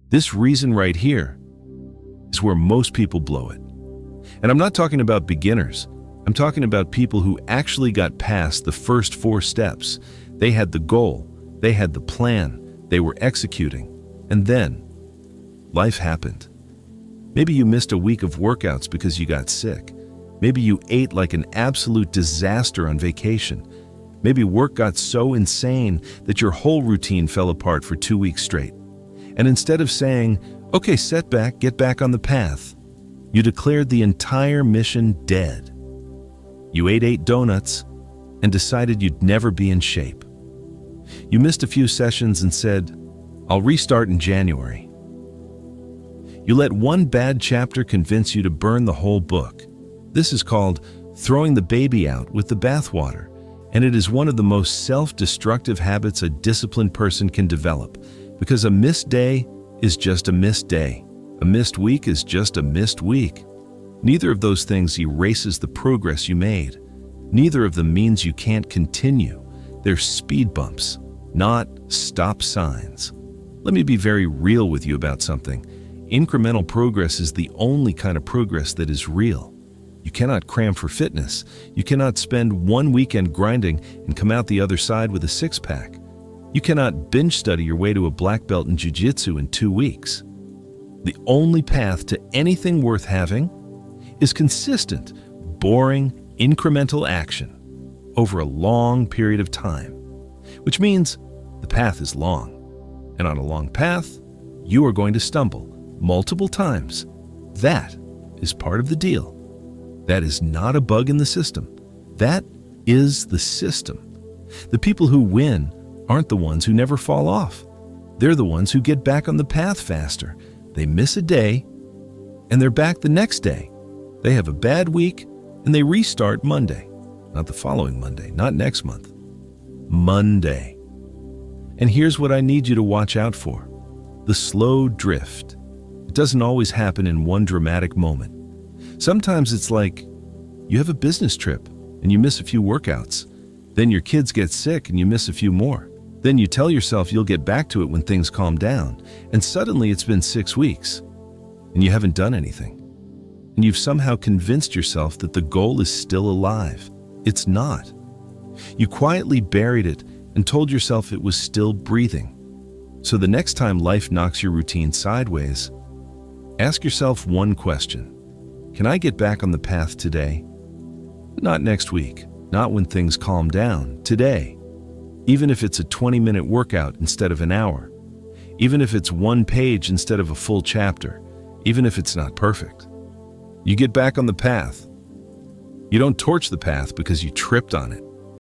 This reason right here is where most people blow it. And I'm not talking about beginners. I'm talking about people who actually got past the first 4 steps. They had the goal, they had the plan, they were executing, and then life happened. Maybe you missed a week of workouts because you got sick. Maybe you ate like an absolute disaster on vacation. Maybe work got so insane that your whole routine fell apart for 2 weeks straight. And instead of saying, okay, setback, get back on the path, you declared the entire mission dead. You ate 8 donuts and decided you'd never be in shape. You missed a few sessions and said, I'll restart in January. You let one bad chapter convince you to burn the whole book. This is called throwing the baby out with the bathwater, and it is one of the most self-destructive habits a disciplined person can develop, because a missed day is just a missed day. A missed week is just a missed week. Neither of those things erases the progress you made. Neither of them means you can't continue. They're speed bumps, not stop signs. Let me be very real with you about something. Incremental progress is the only kind of progress that is real. You cannot cram for fitness. You cannot spend one weekend grinding and come out the other side with a six-pack. You cannot binge study your way to a black belt in jiu-jitsu in 2 weeks. The only path to anything worth having is consistent, boring, incremental action over a long period of time, which means the path is long. And on a long path, you are going to stumble multiple times. That is part of the deal. That is not a bug in the system. That is the system. The people who win aren't the ones who never fall off. They're the ones who get back on the path faster. They miss a day, and they're back the next day. They have a bad week, and they restart Monday. Not the following Monday, not next month. Monday. And here's what I need you to watch out for. The slow drift. It doesn't always happen in one dramatic moment. Sometimes it's like you have a business trip and you miss a few workouts. Then your kids get sick and you miss a few more. Then you tell yourself you'll get back to it when things calm down. And suddenly it's been 6 weeks and you haven't done anything. And you've somehow convinced yourself that the goal is still alive. It's not. You quietly buried it and told yourself it was still breathing. So the next time life knocks your routine sideways, ask yourself one question. Can I get back on the path today? Not next week, not when things calm down, today. Even if it's a 20-minute workout instead of an hour. Even if it's 1 page instead of a full chapter. Even if it's not perfect. You get back on the path. You don't torch the path because you tripped on it.